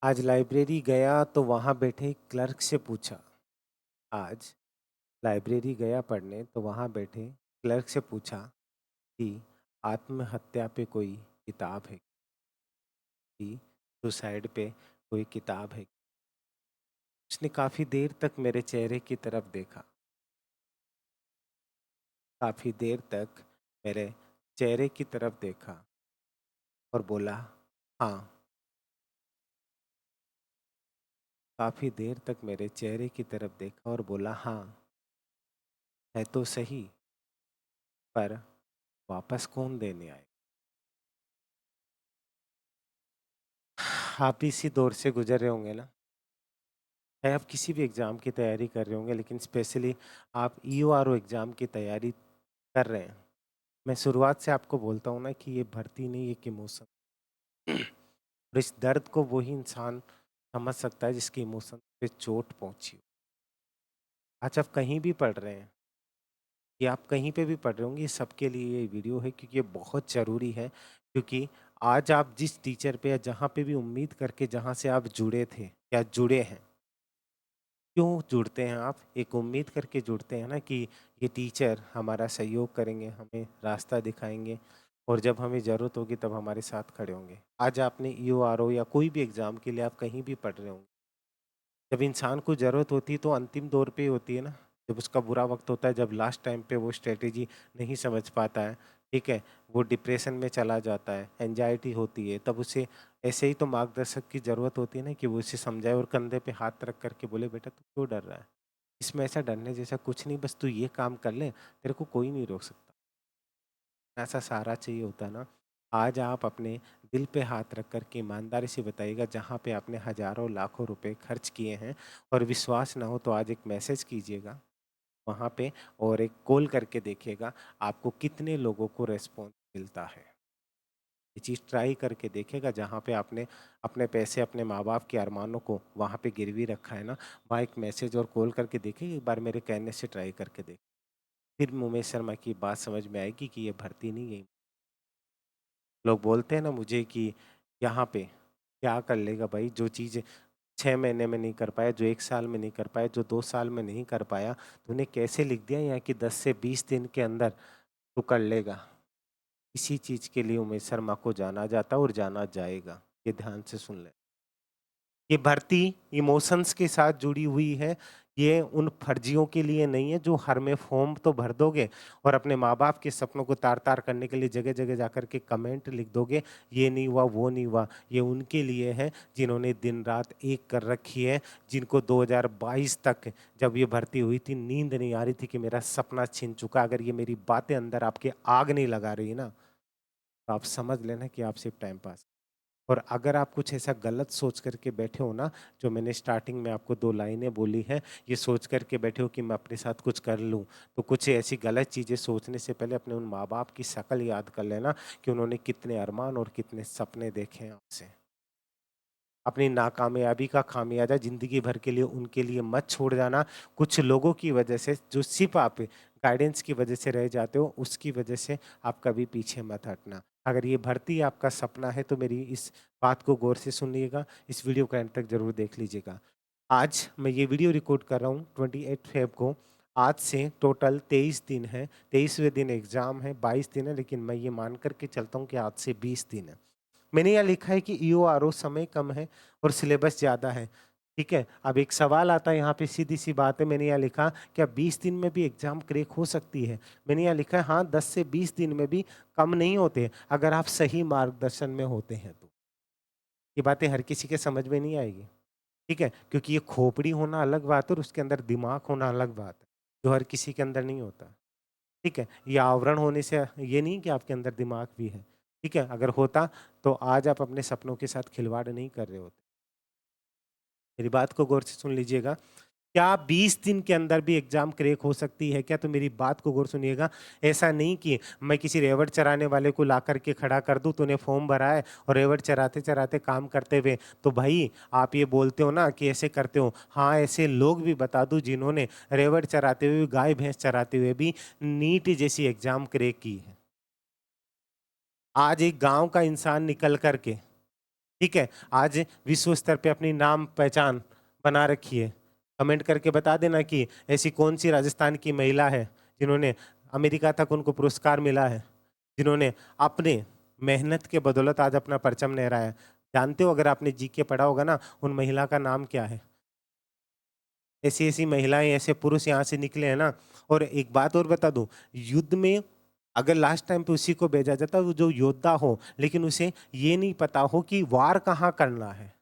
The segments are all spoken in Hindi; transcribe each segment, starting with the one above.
आज लाइब्रेरी गया तो वहाँ बैठे क्लर्क से पूछा। आज लाइब्रेरी गया पढ़ने तो वहाँ बैठे क्लर्क से पूछा कि आत्महत्या पे कोई किताब है कि सुसाइड पे कोई किताब है। उसने काफ़ी देर तक मेरे चेहरे की तरफ देखा। काफ़ी देर तक मेरे चेहरे की तरफ देखा और बोला हाँ। काफ़ी देर तक मेरे चेहरे की तरफ देखा और बोला हाँ, है तो सही, पर वापस कौन देने आए। आप भी इसी दौर से गुजर रहे होंगे ना। है आप किसी भी एग्ज़ाम की तैयारी कर रहे होंगे, लेकिन स्पेशली आप ईओआरओ एग्ज़ाम की तैयारी कर रहे हैं। मैं शुरुआत से आपको बोलता हूँ ना कि ये भर्ती नहीं, एक इमोशन। और इस दर्द को वही इंसान समझ सकता है जिसके इमोशन पे चोट पहुंची हो। आज आप कहीं भी पढ़ रहे हैं, ये आप कहीं पे भी पढ़ रहे होंगे, ये सबके लिए ये वीडियो है क्योंकि ये बहुत ज़रूरी है। क्योंकि आज आप जिस टीचर पे या जहाँ पे भी उम्मीद करके जहाँ से आप जुड़े थे या जुड़े हैं, क्यों जुड़ते हैं आप? एक उम्मीद करके जुड़ते हैं ना कि ये टीचर हमारा सहयोग करेंगे, हमें रास्ता दिखाएँगे और जब हमें ज़रूरत होगी तब हमारे साथ खड़े होंगे। आज आपने ईओआरओ या कोई भी एग्ज़ाम के लिए आप कहीं भी पढ़ रहे होंगे, जब इंसान को ज़रूरत होती है तो अंतिम दौर पे ही होती है ना, जब उसका बुरा वक़्त होता है, जब लास्ट टाइम पे वो स्ट्रैटेजी नहीं समझ पाता है, ठीक है? वो डिप्रेशन में चला जाता है, एंग्ज़ायटी होती है, तब उसे ऐसे ही तो मार्गदर्शक की ज़रूरत होती है ना कि वो उसे समझाए और कंधे पे हाथ रख कर के बोले, "बेटा तू क्यों डर रहा है? इसमें ऐसा डरने जैसा कुछ नहीं, बस तू ये काम कर ले, तेरे को कोई नहीं रोक सकता।" ऐसा सहारा चाहिए होता है ना। आज आप अपने दिल पे हाथ रख कर के ईमानदारी से बताइएगा, जहाँ पे आपने हज़ारों लाखों रुपए खर्च किए हैं और विश्वास ना हो तो आज एक मैसेज कीजिएगा वहाँ पे और एक कॉल करके देखिएगा आपको कितने लोगों को रिस्पॉन्स मिलता है। ये चीज़ ट्राई करके देखिएगा, जहाँ पे आपने अपने पैसे अपने माँ-बाप के अरमानों को वहाँ पे गिरवी रखा है ना, वहाँ एक मैसेज और कॉल करके देखिए, एक बार मेरे कहने से ट्राई करके देखें। फिर उमेश शर्मा की बात समझ में आएगी कि ये भर्ती नहीं है। लोग बोलते हैं ना मुझे कि यहाँ पे क्या कर लेगा भाई, जो चीज़ 6 महीने में नहीं कर पाया, जो 1 साल में नहीं कर पाया, जो 2 साल में नहीं कर पाया, तूने कैसे लिख दिया यहाँ कि 10 से 20 दिन के अंदर तू कर लेगा। इसी चीज़ के लिए उमेश शर्मा को जाना जाता है और जाना जाएगा। ये ध्यान से सुन लें। ये भर्ती इमोशंस के साथ जुड़ी हुई है। ये उन फर्जियों के लिए नहीं है जो हर में फॉर्म तो भर दोगे और अपने माँ-बाप के सपनों को तार-तार करने के लिए जगह-जगह जाकर के कमेंट लिख दोगे, ये नहीं हुआ, वो नहीं हुआ। ये उनके लिए है जिन्होंने दिन-रात एक कर रखी है, जिनको 2022 तक जब ये भर्ती हुई थी, नींद नहीं आ रही थी कि मेरा सपना छिन चुका। अगर ये मेरी बातें अंदर आपके आग नहीं लगा रही ना, तो आप समझ लेना कि आप सिर्फ टाइम पास। और अगर आप कुछ ऐसा गलत सोच करके बैठे हो ना, जो मैंने स्टार्टिंग में आपको 2 लाइनें बोली हैं, ये सोच कर के बैठे हो कि मैं अपने साथ कुछ कर लूँ, तो कुछ ऐसी गलत चीज़ें सोचने से पहले अपने उन माँ-बाप की शक्ल याद कर लेना कि उन्होंने कितने अरमान और कितने सपने देखे हैं आपसे। अपनी नाकामयाबी का खामियाजा ज़िंदगी भर के लिए उनके लिए मत छोड़ जाना। कुछ लोगों की वजह से जो सिर्फ़ आप गाइडेंस की वजह से रह जाते हो, उसकी वजह से आप कभी पीछे मत हटना। अगर ये भर्ती आपका सपना है तो मेरी इस बात को गौर से सुनिएगा, इस वीडियो को एंड तक ज़रूर देख लीजिएगा। आज मैं ये वीडियो रिकॉर्ड कर रहा हूँ 28 फ़ेब को। आज से टोटल 23 दिन है, 23वें दिन एग्ज़ाम है, 22 दिन है, लेकिन मैं ये मान कर के चलता हूँ कि आज से 20 दिन है। मैंने यहाँ लिखा है कि ईओआरओ समय कम है और सिलेबस ज़्यादा है, ठीक है? अब एक सवाल आता है यहाँ पे, सीधी-सी बात है, मैंने यहाँ लिखा क्या 20 दिन में भी एग्ज़ाम क्रैक हो सकती है? मैंने यहाँ लिखा है हाँ, 10 से 20 दिन में भी कम नहीं होते, अगर आप सही मार्गदर्शन में होते हैं तो। ये बातें हर किसी के समझ में नहीं आएगी, ठीक है? क्योंकि ये खोपड़ी होना अलग बात है और उसके अंदर दिमाग होना अलग बात है, जो हर किसी के अंदर नहीं होता। ठीक है? ये आवरण होने से ये नहीं कि आपके अंदर दिमाग भी है, ठीक है? अगर होता तो आज आप अपने सपनों के साथ खिलवाड़ नहीं कर रहे होते। मेरी बात को गौर से सुन लीजिएगा। क्या 20 दिन के अंदर भी एग्ज़ाम क्रैक हो सकती है क्या? तो मेरी बात को गौर सुनिएगा। ऐसा नहीं कि मैं किसी रेवड़ चराने वाले को ला कर के खड़ा कर दूँ, तूने फ़ॉर्म भरा है और रेवड़ चराते-चराते काम करते हुए, तो भाई आप ये बोलते हो ना कि ऐसे करते हो। हाँ, ऐसे लोग भी बता दूँ जिन्होंने रेवड़ चराते हुए, गाय-भैंस चराते हुए भी नीट जैसी एग्ज़ाम क्रैक की है। आज एक गाँव का इंसान निकल कर के, ठीक है, आज विश्व स्तर पे अपनी नाम पहचान बना रखी है। कमेंट करके बता देना कि ऐसी कौन सी राजस्थान की महिला है जिन्होंने अमेरिका तक उनको पुरस्कार मिला है, जिन्होंने अपने मेहनत के बदौलत आज अपना परचम लहराया है। जानते हो, अगर आपने जीके पढ़ा होगा ना, उन महिला का नाम क्या है? ऐसी ऐसी महिलाएं, ऐसे पुरुष यहाँ से निकले हैं ना। और एक बात और बता दूं, युद्ध में अगर लास्ट टाइम पे उसी को भेजा जाता वो जो योद्धा हो, लेकिन उसे ये नहीं पता हो कि वार कहाँ करना है,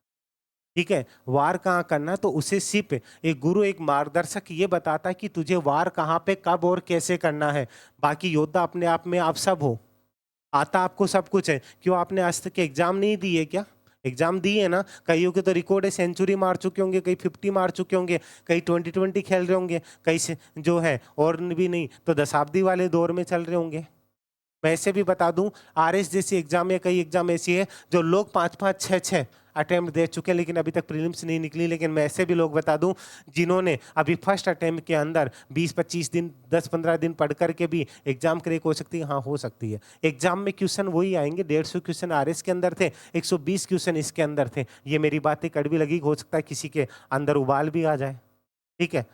ठीक है, वार कहाँ करना, तो उसे सिर्फ एक गुरु, एक मार्गदर्शक ये बताता है कि तुझे वार कहाँ पे, कब और कैसे करना है। बाकी योद्धा अपने आप में आप सब हो, आता आपको सब कुछ है। क्यों आपने आज तक एग्जाम नहीं दिए क्या? एग्जाम दिए ना, कईयों के तो रिकॉर्ड है, सेंचुरी मार चुके होंगे, कई 50 मार चुके होंगे, कई 20-20 खेल रहे होंगे, कई जो है और भी नहीं तो दशाब्दी वाले दौर में चल रहे होंगे। मैं ऐसे भी बता दूं, आरएस जैसी एग्जाम या कई एग्जाम ऐसी है जो लोग 5-5 6-6 अटेम्प्ट दे चुके हैं, लेकिन अभी तक प्रीलिम्स नहीं निकली। लेकिन मैं ऐसे भी लोग बता दूं जिन्होंने अभी फर्स्ट अटेम्प्ट के अंदर 20-25 दिन, 10-15 दिन पढ़ करके भी एग्जाम क्रैक हो सकती है। हाँ, हो सकती है। एग्जाम में क्वेश्चन वही आएंगे, 150 क्वेश्चन आरएस के अंदर थे, 120 क्वेश्चन इसके अंदर थे। ये मेरी बातें कड़वी लगी, हो सकता है किसी के अंदर उबाल भी आ जाए, ठीक है,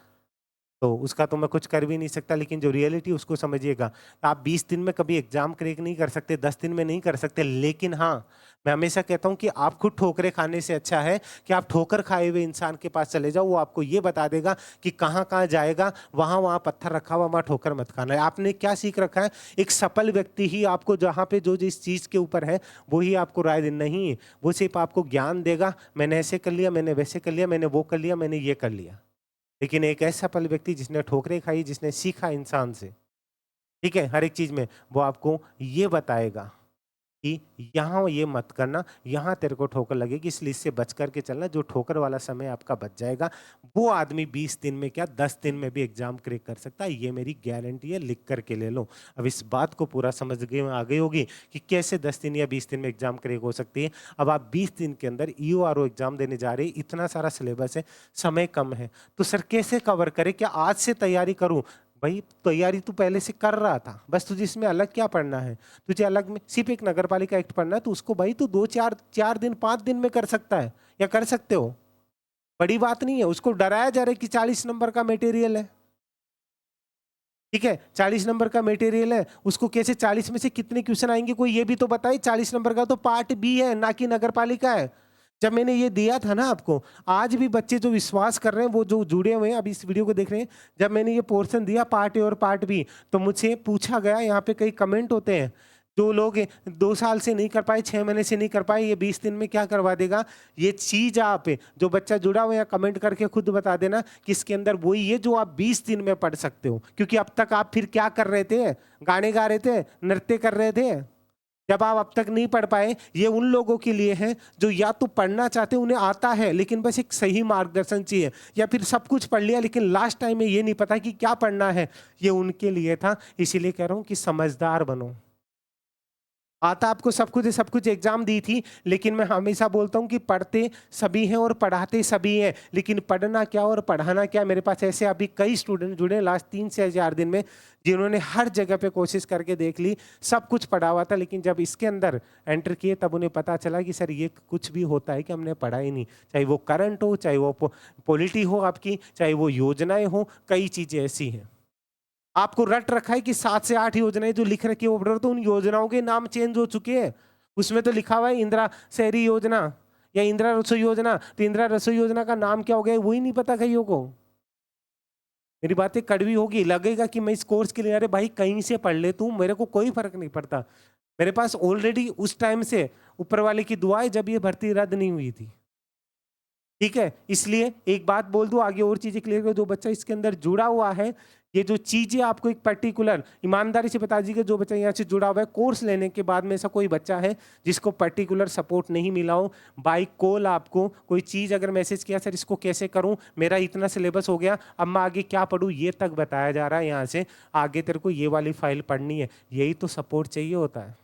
तो उसका तो मैं कुछ कर भी नहीं सकता। लेकिन जो रियलिटी उसको समझिएगा। आप 20 दिन में कभी एग्जाम क्रैक नहीं कर सकते, 10 दिन में नहीं कर सकते। लेकिन हाँ, मैं हमेशा कहता हूं कि आप खुद ठोकरे खाने से अच्छा है कि आप ठोकर खाए हुए इंसान के पास चले जाओ, वो आपको ये बता देगा कि कहाँ कहाँ जाएगा, वहां वहां पत्थर रखा हुआ, वहां ठोकर मत खाना है। आपने क्या सीख रखा है? एक सफल व्यक्ति ही आपको जहाँ पे जो जिस चीज के ऊपर है वो ही आपको राय दे, नहीं वो सिर्फ आपको ज्ञान देगा, मैंने ऐसे कर लिया, मैंने वैसे कर लिया, मैंने वो कर लिया, मैंने ये कर लिया। लेकिन एक ऐसा सफल व्यक्ति जिसने ठोकरें खाई, जिसने सीखा इंसान से, ठीक है, हर एक चीज में, वो आपको ये बताएगा कि यहाँ ये मत करना, यहाँ तेरे को ठोकर लगेगी, इसलिए इससे बच करके चलना। जो ठोकर वाला समय आपका बच जाएगा, वो आदमी 20 दिन में क्या 10 दिन में भी एग्जाम क्रैक कर सकता है। ये मेरी गारंटी है, लिख करके ले लो। अब इस बात को पूरा समझ गए आ गई होगी कि कैसे 10 दिन या 20 दिन में एग्जाम क्रैक हो सकती है। अब आप 20 दिन के अंदर ईओआरओ एग्जाम देने जा रहे हैं, इतना सारा सिलेबस है, समय कम है, तो सर कैसे कवर करे? क्या आज से तैयारी करूं? भाई तैयारी तू पहले से कर रहा था, बस तुझे इसमें अलग क्या पढ़ना है? तुझे अलग में सिर्फ एक नगर पालिका एक्ट पढ़ना है, तो उसको भाई तू 2-4 दिन 5 दिन में कर सकता है, या कर सकते हो। बड़ी बात नहीं है। उसको डराया जा रहा है कि 40 नंबर का मटेरियल है, ठीक है, 40 नंबर का मटेरियल है, उसको कैसे 40 में से कितने क्वेश्चन आएंगे कोई ये भी तो बताए। 40 नंबर का तो पार्ट बी है, ना कि नगर पालिका है। जब मैंने ये दिया था ना आपको, आज भी बच्चे जो विश्वास कर रहे हैं, वो जो जुड़े हुए हैं अभी इस वीडियो को देख रहे हैं, जब मैंने ये पोर्शन दिया पार्ट ए और पार्ट बी, तो मुझसे पूछा गया, यहाँ पे कई कमेंट होते हैं, जो लोग 2 साल से नहीं कर पाए, 6 महीने से नहीं कर पाए, ये 20 दिन में क्या करवा देगा? ये चीज आप, जो बच्चा जुड़ा हुआ है, कमेंट करके खुद बता देना कि इसके अंदर वही है जो आप 20 दिन में पढ़ सकते हो। क्योंकि अब तक आप फिर क्या कर रहे थे? गाने गा रहे थे, नृत्य कर रहे थे। जब आप अब तक नहीं पढ़ पाए, ये उन लोगों के लिए है जो या तो पढ़ना चाहते, उन्हें आता है लेकिन बस एक सही मार्गदर्शन चाहिए, या फिर सब कुछ पढ़ लिया लेकिन लास्ट टाइम में ये नहीं पता कि क्या पढ़ना है। ये उनके लिए था। इसीलिए कह रहा हूं कि समझदार बनो। आता आपको सब कुछ है, सब कुछ एग्जाम दी थी, लेकिन मैं हमेशा बोलता हूं कि पढ़ते सभी हैं और पढ़ाते सभी हैं, लेकिन पढ़ना क्या और पढ़ाना क्या। मेरे पास ऐसे अभी कई स्टूडेंट जुड़े लास्ट 3 से 4 दिन में, जिन्होंने हर जगह पे कोशिश करके देख ली, सब कुछ पढ़ा हुआ था, लेकिन जब इसके अंदर एंटर किए तब उन्हें पता चला कि सर ये कुछ भी होता है कि हमने पढ़ा ही नहीं। चाहे वो करंट हो, चाहे वो पॉलिटी हो आपकी, चाहे वो योजनाएं हो, कई चीजें ऐसी हैं। आपको रट रखा है कि 7 से 8 योजनाएं जो लिख रखी है वो, तो उन योजनाओं के नाम चेंज हो चुके हैं। उसमें तो लिखा हुआ है इंदिरा शहरी योजना या इंदिरा रसोई योजना, तो इंदिरा रसोई योजना का नाम क्या हो गया वही नहीं पता कईयों को। मेरी बातें कड़वी होगी, लगेगा कि मैं इस कोर्स के लिए, अरे भाई कहीं से पढ़ ले तू, मेरे को कोई फर्क नहीं पड़ता। मेरे पास ऑलरेडी उस टाइम से ऊपर वाले की दुआ है जब ये भर्ती रद्द नहीं हुई थी, ठीक है। इसलिए एक बात बोल दूं, आगे और चीजें क्लियर करो। जो बच्चा इसके अंदर जुड़ा हुआ है, ये जो चीजें आपको एक पर्टिकुलर ईमानदारी से बता दीजिए, जो बच्चा यहाँ से जुड़ा हुआ है, कोर्स लेने के बाद में ऐसा कोई बच्चा है जिसको पर्टिकुलर सपोर्ट नहीं मिला हो, बाई कॉल आपको कोई चीज अगर मैसेज किया, सर इसको कैसे करूं, मेरा इतना सिलेबस हो गया, अब मैं आगे क्या पढ़ूं, ये तक बताया जा रहा है, यहाँ से आगे तेरे को ये वाली फाइल पढ़नी है, यही तो सपोर्ट चाहिए होता है।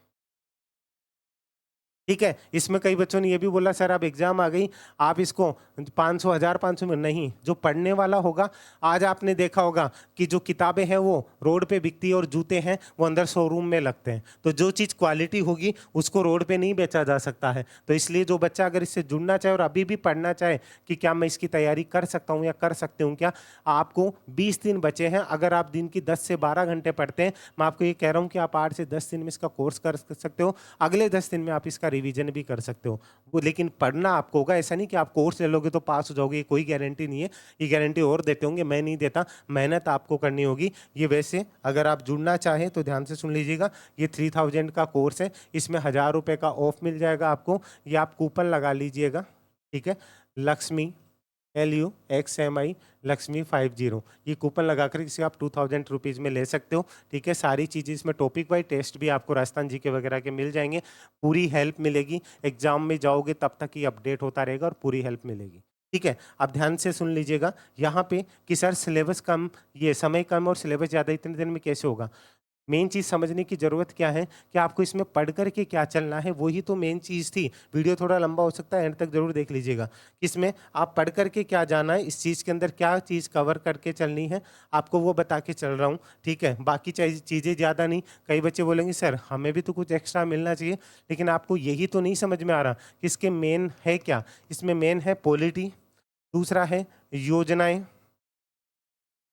ठीक है? इसमें कई बच्चों ने ये भी बोला सर अब एग्ज़ाम आ गई, आप इसको 500 1000-500 में नहीं, जो पढ़ने वाला होगा आज आपने देखा होगा कि जो किताबें हैं वो रोड पे बिकती है और जूते हैं वो अंदर शोरूम में लगते हैं। तो जो चीज़ क्वालिटी होगी उसको रोड पे नहीं बेचा जा सकता है। तो इसलिए जो बच्चा अगर इससे जुड़ना चाहे और अभी भी पढ़ना चाहे कि क्या मैं इसकी तैयारी कर सकता हूँ या कर सकती हूँ क्या? आपको 20 दिन बचे हैं, अगर आप दिन की 10 से 12 घंटे पढ़ते हैं, मैं आपको ये कह रहा हूँ कि आप 8 से 10 दिन में इसका कोर्स कर सकते हो। अगले 10 दिन में आप इसका रिवीजन भी कर सकते हो। वो लेकिन पढ़ना आपको होगा, ऐसा नहीं कि आप कोर्स ले लोगे तो पास हो जाओगे, ये कोई गारंटी नहीं है। ये गारंटी और देते होंगे, मैं नहीं देता। मेहनत आपको करनी होगी। ये वैसे अगर आप जुड़ना चाहें तो ध्यान से सुन लीजिएगा, ये 3000 का कोर्स है, इसमें 1000 रुपये का ऑफ मिल जाएगा आपको। ये आप कूपन लगा लीजिएगा, ठीक है? लक्ष्मी LUXMI लक्ष्मी 50, ये कूपन लगाकर इसे आप 2000 रुपीज़ में ले सकते हो। ठीक है? सारी चीज़ें इसमें टॉपिक वाइज टेस्ट भी आपको राजस्थान जीके वगैरह के मिल जाएंगे, पूरी हेल्प मिलेगी। एग्जाम में जाओगे तब तक ही अपडेट होता रहेगा और पूरी हेल्प मिलेगी। ठीक है? अब ध्यान से सुन लीजिएगा यहाँ पे कि सर सिलेबस कम, ये समय कम और सिलेबस ज़्यादा, इतने दिन में कैसे होगा? मेन चीज़ समझने की ज़रूरत क्या है कि आपको इसमें पढ़ कर के क्या चलना है, वही तो मेन चीज़ थी। वीडियो थोड़ा लंबा हो सकता है, एंड तक ज़रूर देख लीजिएगा। इसमें आप पढ़ कर के क्या जाना है, इस चीज़ के अंदर क्या चीज़ कवर करके चलनी है, आपको वो बता के चल रहा हूँ। ठीक है? बाकी चीज़ें ज़्यादा नहीं। कई बच्चे बोलेंगे सर हमें भी तो कुछ एक्स्ट्रा मिलना चाहिए, लेकिन आपको यही तो नहीं समझ में आ रहा कि इसके मेन है क्या। इसमें मेन है पॉलिटी, दूसरा है योजनाएँ,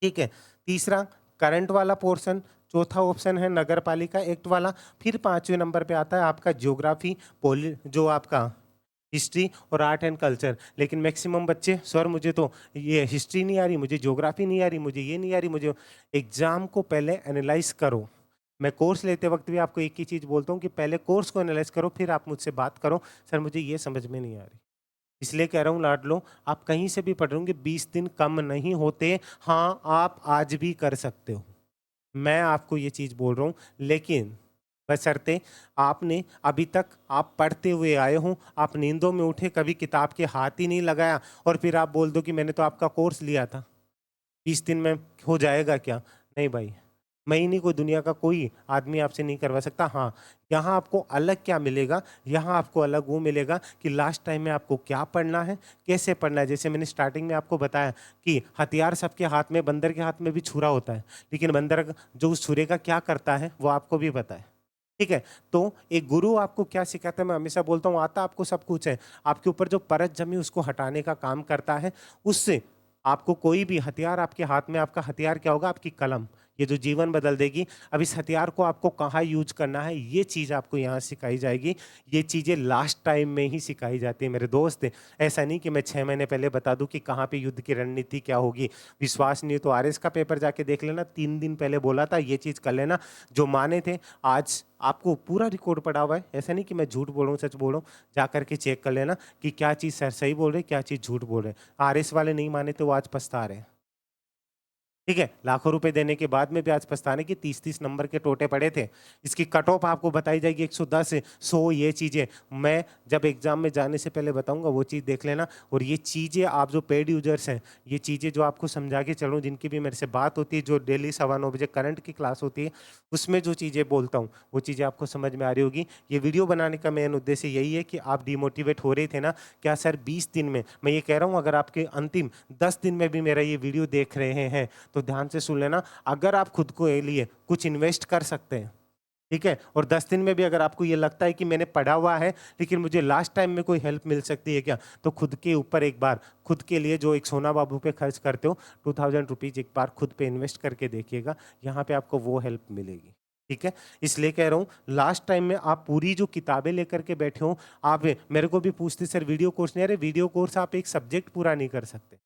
ठीक है? तीसरा करंट वाला पोर्शन, चौथा ऑप्शन है नगर पालिका एक्ट वाला, फिर 5वें नंबर पे आता है आपका ज्योग्राफी, पोलि जो आपका हिस्ट्री और आर्ट एंड कल्चर। लेकिन मैक्सिमम बच्चे सर मुझे तो ये हिस्ट्री नहीं आ रही, मुझे ज्योग्राफी नहीं आ रही, मुझे ये नहीं आ रही, मुझे एग्ज़ाम को पहले एनालाइज़ करो। मैं कोर्स लेते वक्त भी आपको एक ही चीज़ बोलता हूँ कि पहले कोर्स को एनालाइज़ करो, फिर आप मुझसे बात करो, सर मुझे ये समझ में नहीं आ रही। इसलिए कह रहा हूँ लाडलो, आप कहीं से भी पढ़ रहे होंगे, 20 दिन कम नहीं होते। हाँ, आप आज भी कर सकते हो। मैं आपको ये चीज़ बोल रहा हूँ, लेकिन बशर्ते आपने अभी तक आप पढ़ते हुए आए हों, आप नींदों में उठे, कभी किताब के हाथ ही नहीं लगाया और फिर आप बोल दो कि मैंने तो आपका कोर्स लिया था, 20 दिन में हो जाएगा क्या? नहीं भाई, महीने को दुनिया का कोई आदमी आपसे नहीं करवा सकता। हाँ, यहाँ आपको अलग क्या मिलेगा, यहाँ आपको अलग वो मिलेगा कि लास्ट टाइम में आपको क्या पढ़ना है, कैसे पढ़ना है। जैसे मैंने स्टार्टिंग में आपको बताया कि हथियार सबके हाथ में, बंदर के हाथ में भी छुरा होता है, लेकिन बंदर जो उस छुरे का क्या करता है वो आपको भी पता है। ठीक है? तो एक गुरु आपको क्या सिखाता है, मैं हमेशा बोलता हूँ, आता आपको सब कुछ है, आपके ऊपर जो परत जमी उसको हटाने का काम करता है। उससे आपको कोई भी हथियार आपके हाथ में, आपका हथियार क्या होगा? आपकी कलम, ये जो जीवन बदल देगी। अब इस हथियार को आपको कहाँ यूज करना है, ये चीज़ आपको यहाँ सिखाई जाएगी। ये चीज़ें लास्ट टाइम में ही सिखाई जाती है मेरे दोस्त। ऐसा नहीं कि मैं 6 महीने पहले बता दूं कि कहाँ पे युद्ध की रणनीति क्या होगी। विश्वास नहीं है तो आरएस का पेपर जाके देख लेना, 3 दिन पहले बोला था ये चीज़ कर लेना। जो माने थे आज आपको पूरा रिकॉर्ड पड़ा हुआ है। ऐसा नहीं कि मैं झूठ बोल रहा हूँ, सच बोल रहा हूँ। जा करके चेक कर लेना कि क्या चीज़ सर सही बोल रहे, क्या चीज़ झूठ बोल रहे। आरएस वाले नहीं माने तो वो आज पछता रहे हैं। ठीक है? लाखों रुपए देने के बाद में भी आज पछताने की 30-30 नंबर के टोटे पड़े थे। इसकी कट ऑफ आपको बताई जाएगी 110 से 100, ये चीज़ें मैं जब एग्ज़ाम में जाने से पहले बताऊँगा, वो चीज़ देख लेना। और ये चीज़ें आप जो पेड यूज़र्स हैं, ये चीज़ें जो आपको समझा के चलूँ, जिनकी भी मेरे से बात होती है, जो डेली 9:15 बजे करंट की क्लास होती है, उसमें जो चीज़ें बोलता हूँ, वो चीज़ें आपको समझ में आ रही होगी। ये वीडियो बनाने का मेन उद्देश्य यही है कि आप डिमोटिवेट हो रहे थे ना, क्या सर 20 दिन में, मैं ये कह रहा हूँ अगर आपके अंतिम 10 दिन में भी मेरा ये वीडियो देख रहे हैं तो ध्यान से सुन लेना, अगर आप खुद को लिए कुछ इन्वेस्ट कर सकते हैं, ठीक है, और 10 दिन में भी अगर आपको ये लगता है कि मैंने पढ़ा हुआ है लेकिन मुझे लास्ट टाइम में कोई हेल्प मिल सकती है क्या, तो खुद के ऊपर एक बार, खुद के लिए जो एक सोना बाबू पे खर्च करते हो 2000 रुपीज़, एक बार खुद पे इन्वेस्ट करके देखिएगा, यहाँ पे आपको वो हेल्प मिलेगी। ठीक है? इसलिए कह रहा हूँ लास्ट टाइम में आप पूरी जो किताबें लेकर के बैठे हो, आप मेरे को भी पूछते सर वीडियो कोर्स नहीं, अरे वीडियो कोर्स आप एक सब्जेक्ट पूरा नहीं कर सकते।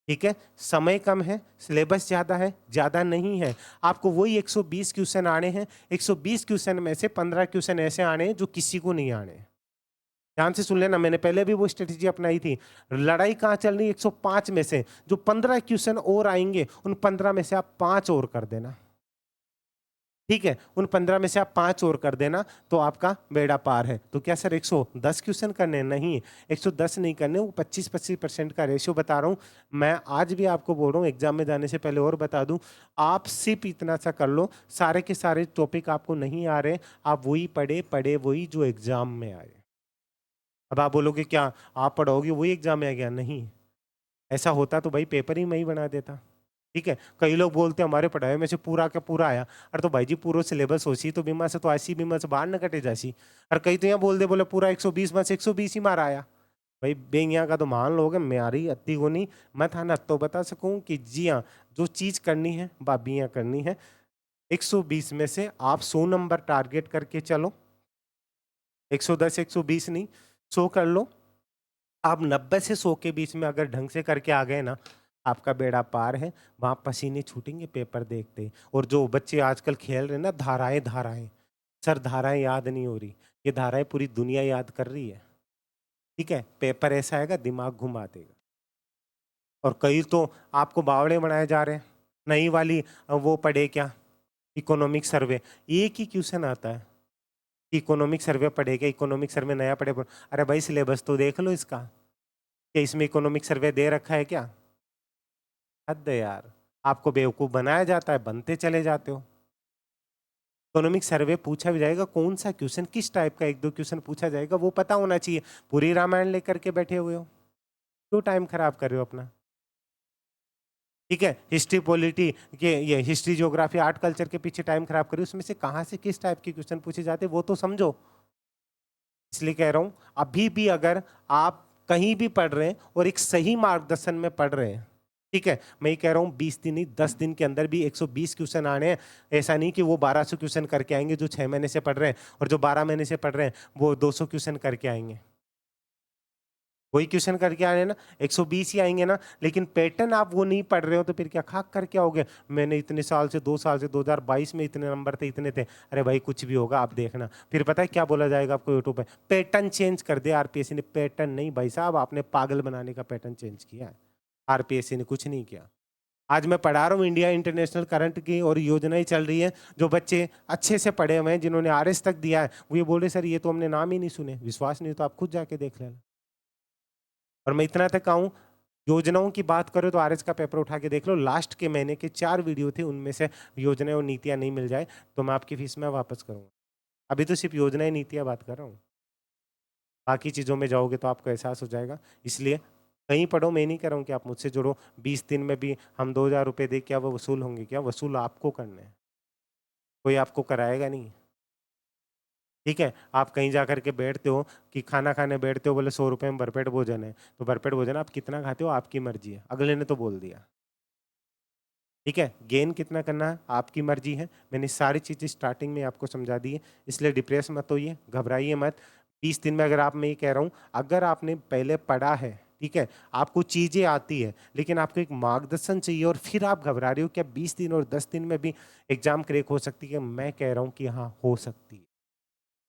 ठीक है? समय कम है, सिलेबस ज़्यादा है, ज़्यादा नहीं है। आपको वही 120 क्वेश्चन आने हैं, 120 क्वेश्चन में से 15 क्वेश्चन ऐसे आने हैं जो किसी को नहीं आने हैं। ध्यान से सुन लेना, मैंने पहले भी वो स्ट्रेटेजी अपनाई थी। लड़ाई कहाँ चल रही है? 105 में से जो 15 क्वेश्चन और आएँगे, उन 15 में से आप 5 और कर देना। ठीक है? उन 15 में से आप 5 और कर देना तो आपका बेड़ा पार है। तो क्या सर 110 क्वेश्चन करने हैं? नहीं, 110 नहीं करने, वो 25-25% का रेशियो बता रहा हूँ। मैं आज भी आपको बोल रहा हूँ, एग्ज़ाम में जाने से पहले और बता दूँ, आप सिर्फ़ इतना सा कर लो, सारे के सारे टॉपिक आपको नहीं आ रहे, आप वही पढ़े वही जो एग्ज़ाम में आए। अब आप बोलोगे क्या आप पढ़ोगे वही एग्जाम में आ गया? नहीं, ऐसा होता तो भाई पेपर ही मैं ही बना देता। ठीक है, कई लोग बोलते हैं हमारे पढ़ाई में से पूरा का पूरा आया। अरे तो भाई जी पूरा सिलेबस होसी तो बीमा से तो 80 बीमा से बाहर न कटे जासी। और कई तो यहाँ बोल दे बोले पूरा 120 में से 120 ही मारा आया। भाई बेंग यहाँ का तो मान लोगे म्यारी अति को नहीं। मैं था ना तो बता सकूं कि जी हाँ, जो चीज करनी है बाबी यहाँ करनी है। 120 में से आप 100 नंबर टारगेट करके चलो। 110 120 नहीं, 100 कर लो। आप 90 से 100 के बीच में अगर ढंग से करके आ गए ना, आपका बेड़ा पार है। वहां पसीने छूटेंगे पेपर देखते ही। और जो बच्चे आजकल खेल रहे हैं ना धाराएं धाराएं, सर धाराएं याद नहीं हो रही, ये धाराएं पूरी दुनिया याद कर रही है। ठीक है, पेपर ऐसा आएगा दिमाग घुमा देगा। और कई तो आपको बावड़े बनाए जा रहे हैं। नई वाली वो पढ़े क्या, इकोनॉमिक सर्वे। एक ही क्वेश्चन आता है, इकोनॉमिक सर्वे पढ़े क्या, इकोनॉमिक सर्वे नया पढ़े। अरे भाई सिलेबस तो देख लो इसका, क्या इसमें इकोनॉमिक सर्वे दे रखा है क्या? हद है यार, आपको बेवकूफ बनाया जाता है, बनते चले जाते हो। इकोनॉमिक सर्वे पूछा भी जाएगा, कौन सा क्वेश्चन किस टाइप का, एक दो क्वेश्चन पूछा जाएगा वो पता होना चाहिए। पूरी रामायण लेकर के बैठे हुए हो, क्यों टाइम खराब कर रहे हो अपना? ठीक है, हिस्ट्री पॉलिटी के ये हिस्ट्री ज्योग्राफी आर्ट कल्चर के पीछे टाइम खराब करिए, उसमें से कहाँ से किस टाइप के क्वेश्चन पूछे जाते वो तो समझो। इसलिए कह रहा हूं, अभी भी अगर आप कहीं भी पढ़ रहे हैं और एक सही मार्गदर्शन में पढ़ रहे हैं, ठीक है, मैं ये कह रहा हूँ 20 दिन नहीं 10 दिन के अंदर भी 120 क्वेश्चन आने हैं। ऐसा नहीं कि वो 1200 क्वेश्चन करके आएंगे जो 6 महीने से पढ़ रहे हैं, और जो 12 महीने से पढ़ रहे हैं वो 200 क्वेश्चन करके आएंगे। वही क्वेश्चन करके आए ना, 120 ही आएंगे ना। लेकिन पैटर्न आप वो नहीं पढ़ रहे हो तो फिर क्या खाक करके आओगे? मैंने इतने साल से 2 साल से 2022 में इतने नंबर थे इतने थे। अरे भाई कुछ भी होगा आप देखना, फिर पता है क्या बोला जाएगा आपको यूट्यूब पे, पैटर्न चेंज कर दे आरपीएससी ने। पैटर्न नहीं भाई साहब, आपने पागल बनाने का पैटर्न चेंज किया है। आरपीएससी ने कुछ नहीं किया। आज मैं पढ़ा रहा हूँ इंडिया इंटरनेशनल करंट की, और योजनाएं चल रही है। जो बच्चे अच्छे से पढ़े हुए हैं जिन्होंने आरएस तक दिया है, वो ये बोल रहे सर ये तो हमने नाम ही नहीं सुने। विश्वास नहीं तो आप खुद जाके देख लेना। और मैं इतना तक कहूँ, योजनाओं की बात करो तो आरएस का पेपर उठा के देख लो, लास्ट के महीने के 4 वीडियो थे, उनमें से योजनाएं और नीतियां नहीं मिल जाए तो मैं आपकी फीस में वापस करूंगा। अभी तो सिर्फ योजनाएं नीतियां बात कर रहा हूँ, बाकी चीज़ों में जाओगे तो आपको एहसास हो जाएगा। इसलिए कहीं पढ़ो, मैं नहीं कह रहा हूँ कि आप मुझसे जुड़ो। 20 दिन में भी हम 2000 रुपये दे, क्या वो वसूल होंगे? क्या वसूल आपको करना है, कोई आपको कराएगा नहीं। ठीक है, आप कहीं जा कर के बैठते हो कि खाना खाने बैठते हो, बोले 100 रुपये में भरपेट भोजन है, तो भरपेट भोजन आप कितना खाते हो आपकी मर्जी है, अगले ने तो बोल दिया। ठीक है, गेन कितना करना है आपकी मर्जी है। मैंने सारी चीज़ें स्टार्टिंग में आपको समझा दी है, इसलिए डिप्रेस मत होइए, घबराइए मत। 20 दिन में अगर आप, मैं ये कह रहा हूँ, अगर आपने पहले पढ़ा है, ठीक है, आपको चीज़ें आती है, लेकिन आपको एक मार्गदर्शन चाहिए, और फिर आप घबरा रहे हो क्या 20 दिन और 10 दिन में भी एग्जाम क्रैक हो सकती है? मैं कह रहा हूँ कि हाँ हो सकती है।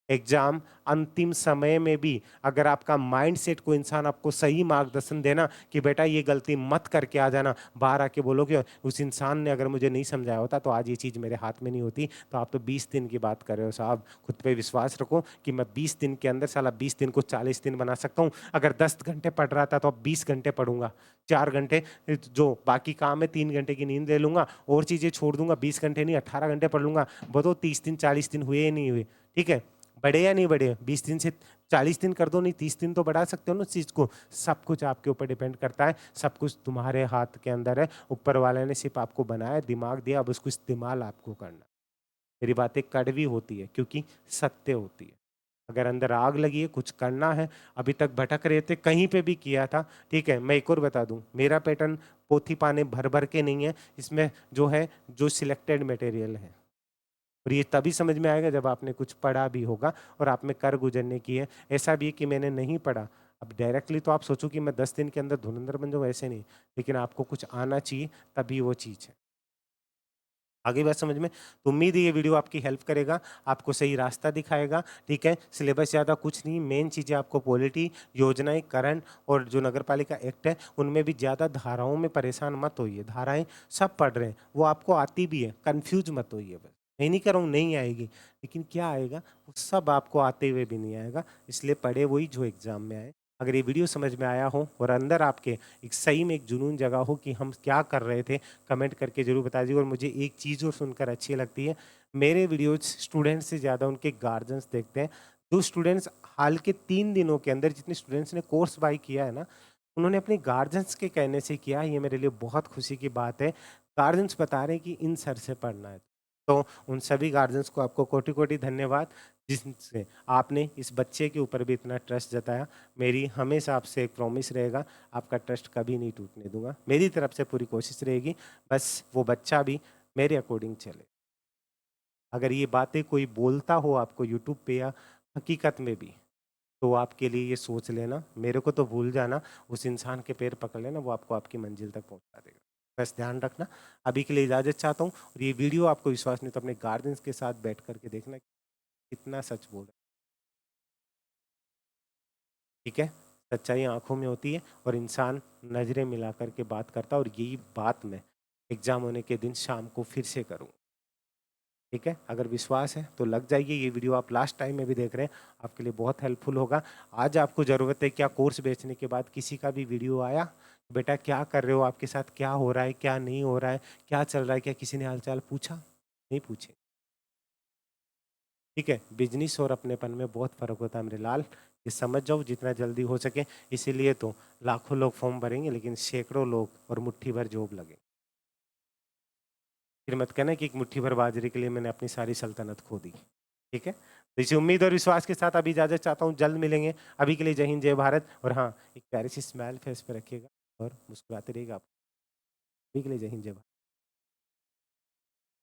एग्जाम अंतिम समय में भी अगर आपका माइंडसेट को इंसान आपको सही मार्गदर्शन देना कि बेटा ये गलती मत करके आ जाना, बाहर आके बोलोगे उस इंसान ने अगर मुझे नहीं समझाया होता तो आज ये चीज़ मेरे हाथ में नहीं होती। तो आप तो 20 दिन की बात कर रहे हो साहब, खुद पे विश्वास रखो कि मैं 20 दिन के अंदर साला 20 दिन को 40 दिन बना सकता हूँ। अगर 10 घंटे पढ़ रहा था तो अब 20 घंटे पढ़ूंगा, 4 घंटे जो बाकी काम है 3 घंटे की नींद ले लूंगा, और चीज़ें छोड़ दूंगा, 20 घंटे नहीं 18 घंटे पढ़ लूंगा। बताओ 30 दिन 40 दिन हुए या नहीं हुए? ठीक है, बढ़े या नहीं बढ़े? 20 दिन से 40 दिन कर दो, नहीं 30 दिन तो बढ़ा सकते हो ना उस चीज़ को। सब कुछ आपके ऊपर डिपेंड करता है, सब कुछ तुम्हारे हाथ के अंदर है। ऊपर वाले ने सिर्फ आपको बनाया, दिमाग दिया, अब उसको इस्तेमाल आपको करना। मेरी बातें कड़वी होती है क्योंकि सत्य होती है। अगर अंदर आग लगी है, कुछ करना है, अभी तक भटक रहे थे, कहीं पे भी किया था, ठीक है, मैं एक और बता दूं, मेरा पैटर्न पोथी पाने भर भर के नहीं है। इसमें जो है, जो सिलेक्टेड मटेरियल है, और ये तभी समझ में आएगा जब आपने कुछ पढ़ा भी होगा और आप में कर गुजरने की है। ऐसा भी है कि मैंने नहीं पढ़ा, अब डायरेक्टली तो आप सोचो कि मैं 10 दिन के अंदर धुरंधर बन जाऊँ, ऐसे नहीं। लेकिन आपको कुछ आना चाहिए, तभी वो चीज़ है। आगे बात समझ में? तो उम्मीद है ये वीडियो आपकी हेल्प करेगा, आपको सही रास्ता दिखाएगा। ठीक है, सिलेबस ज़्यादा कुछ नहीं, मेन चीज़ें आपको पॉलिटी, योजनाएं, करंट, और जो नगर पालिका एक्ट है उनमें भी ज़्यादा धाराओं में परेशान मत होइए। धाराएं सब पढ़ रहे हैं, वो आपको आती भी है, कन्फ्यूज मत होइए। बस मैं नहीं कह रहा हूँ नहीं आएगी, लेकिन क्या आएगा वो सब आपको आते हुए भी नहीं आएगा। इसलिए पढ़े वही जो एग्जाम में आए। अगर ये वीडियो समझ में आया हो और अंदर आपके एक सही में एक जुनून जगह हो कि हम क्या कर रहे थे, कमेंट करके ज़रूर बता दीजिए। और मुझे एक चीज़ और सुनकर अच्छी लगती है, मेरे वीडियोज स्टूडेंट्स से ज़्यादा उनके गार्जियंस देखते हैं। जो स्टूडेंट्स हाल के 3 दिनों के अंदर जितने स्टूडेंट्स ने कोर्स बाय किया है ना, उन्होंने अपने गार्जियंस के कहने से किया है, ये मेरे लिए बहुत खुशी की बात है। गार्जियंस बता रहे हैं कि इन सर से पढ़ना है। तो उन सभी गार्जियंस को आपको कोटि-कोटि धन्यवाद, जिनसे आपने इस बच्चे के ऊपर भी इतना ट्रस्ट जताया। मेरी हमेशा आपसे एक प्रॉमिस रहेगा, आपका ट्रस्ट कभी नहीं टूटने दूँगा। मेरी तरफ से पूरी कोशिश रहेगी, बस वो बच्चा भी मेरे अकॉर्डिंग चले। अगर ये बातें कोई बोलता हो आपको यूट्यूब पे या हकीकत में भी, तो आपके लिए ये सोच लेना, मेरे को तो भूल जाना, उस इंसान के पैर पकड़ लेना, वो आपको आपकी मंजिल तक पहुँचा देगा। बस ध्यान रखना। अभी के लिए इजाज़त चाहता हूँ, और ये वीडियो आपको विश्वास नहीं तो अपने गार्डियंस के साथ बैठ कर के देखना, कितना सच बोल रहा है। ठीक है? सच्चाई आँखों में होती है और इंसान नज़रें मिला कर के बात करता है, और यही बात मैं एग्ज़ाम होने के दिन शाम को फिर से करूँगा। ठीक है? अगर विश्वास है तो लग जाइए, ये वीडियो आप लास्ट टाइम में भी देख रहे हैं, आपके लिए बहुत हेल्पफुल होगा। आज आपको ज़रूरत है क्या, कोर्स बेचने के बाद किसी का भी वीडियो आया, बेटा क्या कर रहे हो, आपके साथ क्या हो रहा है, क्या नहीं हो रहा है, क्या चल रहा है, क्या किसी ने हाल-चाल पूछा? नहीं पूछे। ठीक है? बिज़नेस और अपनेपन में बहुत फ़र्क होता है मेरे लाल, ये समझ जाओ जितना जल्दी हो सके। इसीलिए तो लाखों लोग फॉर्म भरेंगे, लेकिन सैकड़ों लोग और मुट्ठी भर जॉब लगे। फिर मत कहना कि एक मुट्ठी भर बाजरे के लिए मैंने अपनी सारी सल्तनत खो दी। ठीक है? तो इसी उम्मीद और विश्वास के साथ अभी इजाज़त चाहता हूँ, जल्द मिलेंगे। अभी के लिए जय हिंद, जय भारत, और हाँ, एक प्यारी सी स्माइल फेस पे रखिएगा और मुस्कुराते रहिएगा आप। अभी के लिए जय हिंद, जय भारत।